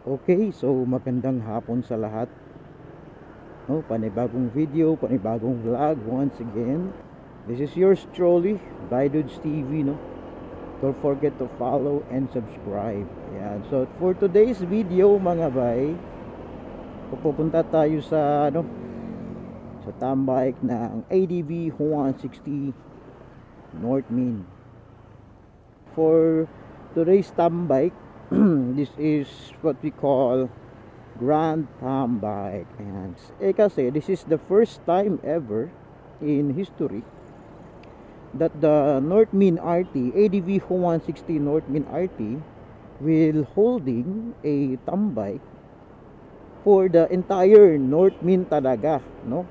Okay, so magandang hapon sa lahat. No, panibagong video, panibagong vlog once again. This is yours truly, Bidudes TV, no. Don't forget to follow and subscribe. Ayan. So for today's video, mga bay, pupunta tayo sa sa tambike ng ADV 160 North Main. For today's tambike, this is what we call Grand Tambike. And kasi this is the first time ever in history that the North Main RT, ADV 160 North Main RT, will holding a tambike for the entire North Main talaga, no?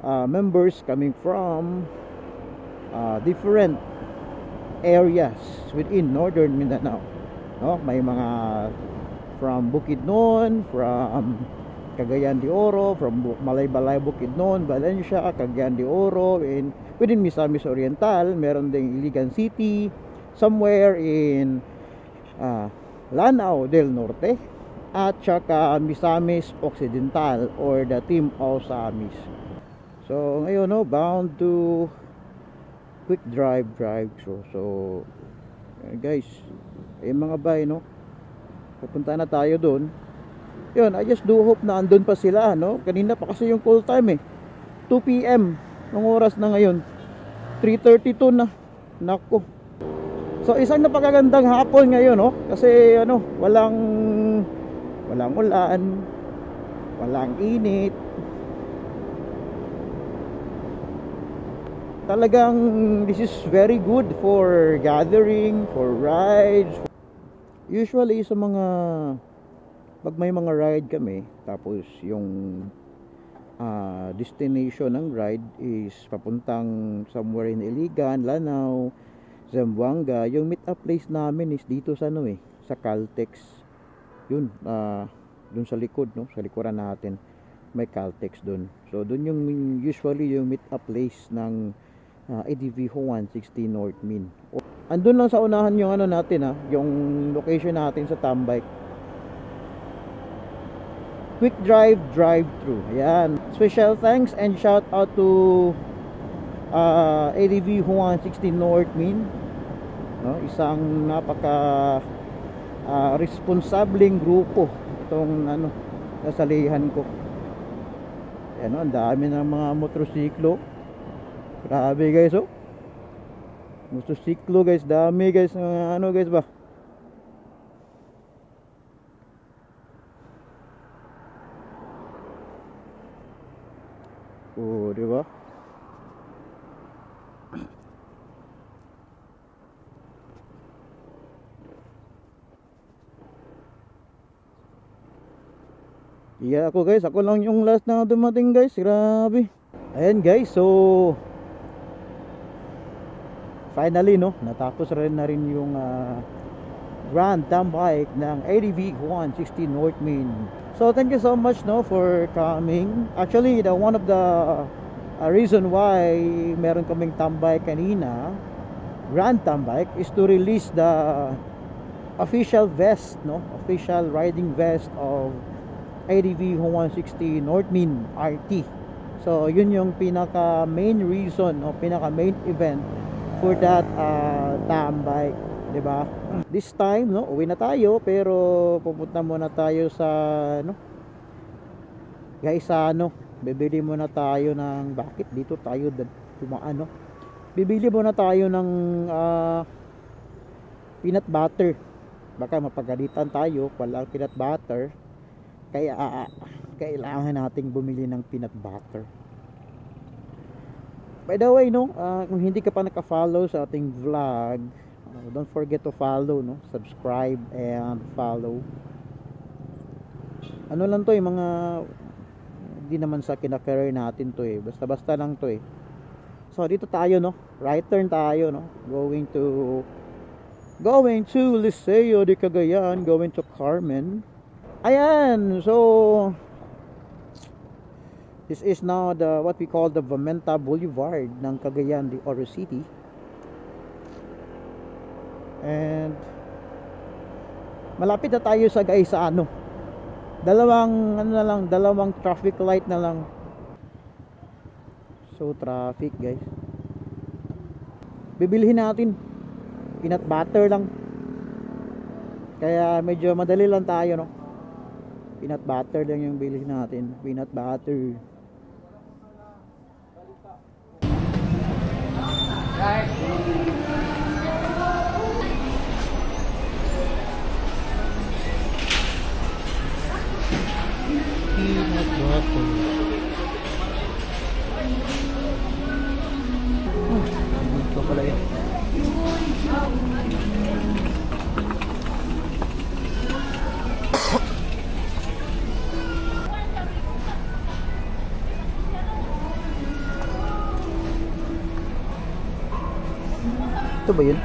Members coming from different areas within Northern Mindanao, no? May mga from Bukidnon, from Cagayan de Oro, from Malaybalay, Bukidnon, Valencia, Cagayan de Oro, and within Misamis Oriental, meron ding Iligan City, somewhere in Lanao del Norte, at saka Misamis Occidental, or the Team Osamis. So ngayon, no, bound to quick drive-thru. So guys, mga bay, no, pupunta na tayo doon. Yun, I just do hope na andun pa sila, no? Kanina pa kasi yung call time 2 PM ng oras na ngayon, 3:32 na. Nako. So isang napakagandang hapon ngayon, no? Kasi walang ulan, walang init. Talagang this is very good for gathering, for rides. Usually sa pag may mga ride kami, tapos yung destination ng ride is papuntang somewhere in Iligan, Lanao, Zamboanga, yung meet up place namin is dito sa sa Caltex. Yun, dun sa likod, no, sa likuran natin may Caltex dun. So dun yung usually yung meet up place ng ADV 160 North Main. Andun lang sa unahan yung natin, yung location natin sa tambike. Quick drive-thru. Ayan. Special thanks and shout out to ADV 160 North Main, no? Isang napaka responsableng grupo itong nasalihan ko. Ayan, ang dami ng mga motorsiklo. Grabe guys, motorsiklo guys, dami guys, guys ba. Oh, di ba? Yeah, ako lang yung last na dumating guys, grabe. Ayan guys, so finally, no, natapos rin na rin yung Grand Tambike ng ADV 160 North Main. So thank you so much, no, for coming. Actually, one of the reason why meron kaming tambike kanina, Grand Tambike, is to release the official vest, no, official riding vest of ADV 160 North Main RT. So yun yung pinaka main reason o pinaka main event for that tambike, di ba? This time, no, uwi na tayo, pero pupunta muna tayo sa guys, bibili muna tayo ng, bakit dito tayo dumaan, bibili muna tayo ng peanut butter. Baka mapagalitan tayo, walang peanut butter, kaya kailangan nating bumili ng peanut butter. By the way, no, kung hindi ka pa naka-follow sa ating vlog, don't forget to follow, no, subscribe and follow. Ano lang to, mga hindi naman sa kina-career natin to, basta-basta lang to. So dito tayo, no, right turn tayo, no, going to Liceo de Cagayan, going to Carmen. Ayan, so this is now what we call the Vamenta Boulevard ng Cagayan de Oro City. And Malapit na tayo sa guys sa ano. Dalawang ano na lang, dalawang traffic light na lang. So traffic guys. Bibilhin natin peanut butter lang. Kaya medyo madali lang tayo, no. Peanut butter lang yung bilhin natin. Peanut butter. Right. Peanut butter. Ito pala yun. Ito ba yun?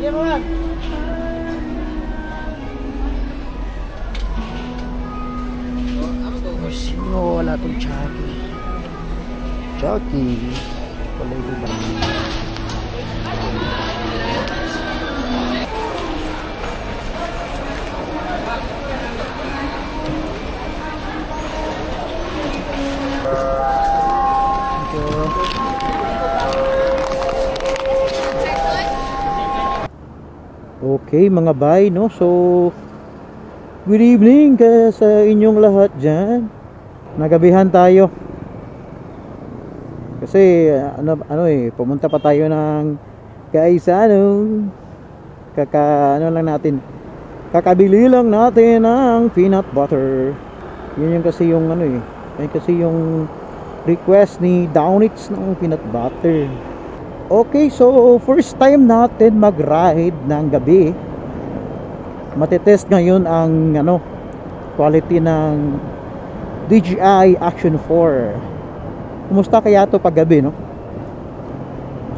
Iya mo yan. Sino wala itong Chucky? Chucky. Wala ito lang. Okay mga bay, no? So good evening sa inyong lahat dyan. Nagabihan tayo. Kasi pumunta pa tayo ng guys kakabili lang natin ng peanut butter. Yun yung kasi yung yun kasi yung request ni Downits ng peanut butter. Okay, so first time natin mag-ride ng gabi. Matetest ngayon ang quality ng DJI Action 4. Kumusta kaya to pag gabi, no?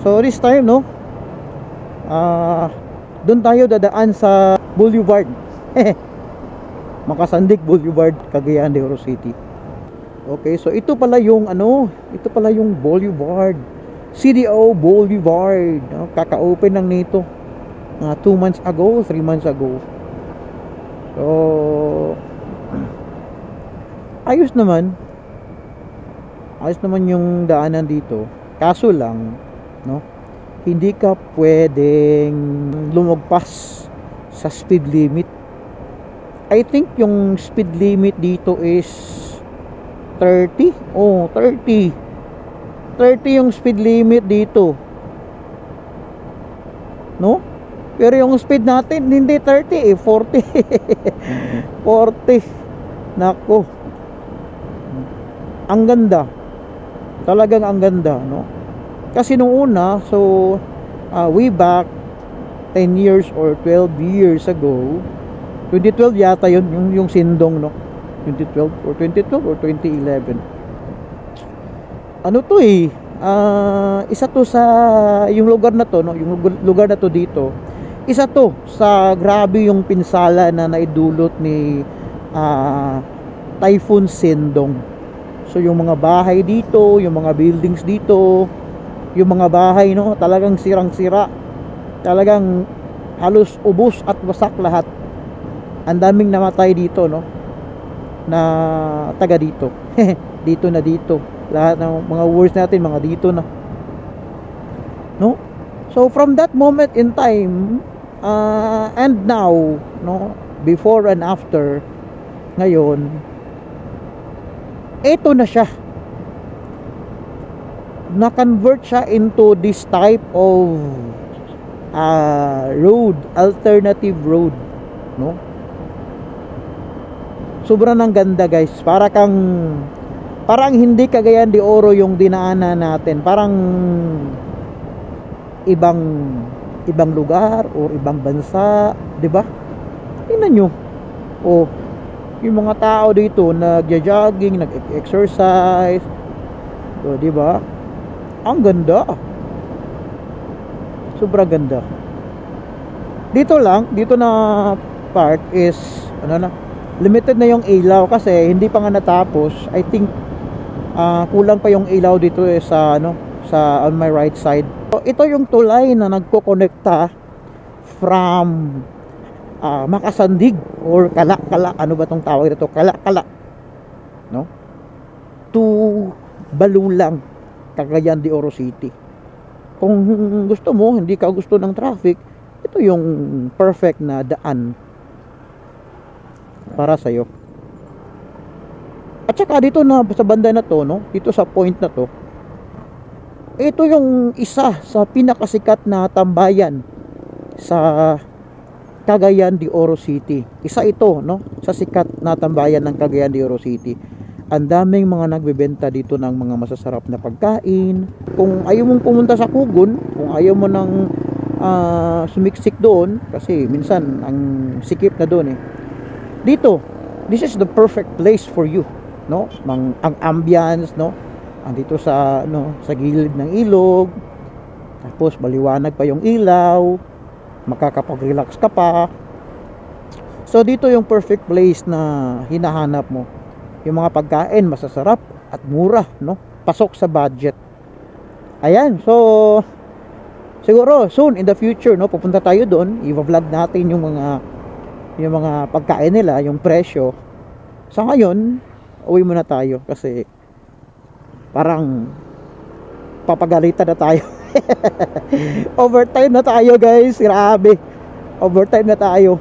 So this time, no, doon tayo dadaan sa Boulevard. Makasandik Boulevard, Cagayan de Oro City. Okay, so ito pala yung Boulevard. CDO Boulevard, no? Kaka-open lang nito 2 months ago, 3 months ago. So ayos naman yung daanan dito. Kaso lang, no, hindi ka pwedeng lumagpas sa speed limit. I think yung speed limit dito is 30. 30 yung speed limit dito, no? Pero yung speed natin hindi 30 40. 40. Nako, ang ganda, talagang ang ganda, no? Kasi nung una, so way back 10 years or 12 years ago, 2012 yata yun, yung Sindong, no? 2012 or 2011. Ano to isa to sa yung lugar na to, no, yung lugar na to dito, isa to sa grabe yung pinsala na naidulot ni Typhoon Sindong. So yung mga bahay dito, yung mga buildings dito, yung mga bahay, no, talagang sirang-sira, talagang halos ubos at wasak lahat. Ang daming namatay dito, no, na taga dito. dito lahat ng mga wars natin, mga dito na, no? So from that moment in time, and now, no, before and after, ngayon, eto na siya, na-convert siya into this type of road, alternative road, no? Sobrang ang ganda guys, parang hindi Cagayan de Oro yung dinaanan natin, parang ibang lugar or ibang bansa, 'di ba? Tingnan nyo, yung mga tao dito nagja-jogging, nag-exercise, so 'di ba? Ang ganda, sobrang ganda. Dito na part is limited na yung ilaw kasi hindi pa nga natapos. I think kulang pa yung ilaw dito sa sa on my right side. So, ito yung tulay na nagko-connecta from Makasandig or Kala-Kala, ano ba tong tawag dito? Kala-Kala, no? To Balulang, Cagayan de Oro City. Kung gusto mo, hindi ka gusto ng traffic, ito yung perfect na daan para sa'yo. At saka dito na sa banda na to, no? Dito sa point na to, ito yung isa sa pinakasikat na tambayan sa Cagayan de Oro City. Isa ito, no, sa sikat na tambayan ng Cagayan de Oro City. Ang daming mga nagbebenta dito ng mga masasarap na pagkain. Kung ayaw mong pumunta sa Kugon, kung ayaw mo nang sumiksik doon, kasi minsan ang sikip na doon dito, this is the perfect place for you, no? Ang ambience, no? Andito sa sa gilid ng ilog, tapos maliwanag pa yung ilaw, makakapag-relax ka pa. So dito yung perfect place na hinahanap mo. Yung mga pagkain masasarap at mura, no? Pasok sa budget. Ayan, so siguro soon in the future, no, pupunta tayo doon, i-vlog natin yung mga pagkain nila, yung presyo. Sa ngayon, uwi muna tayo kasi parang papagalitan na tayo. Overtime na tayo, guys. Grabe. Overtime na tayo.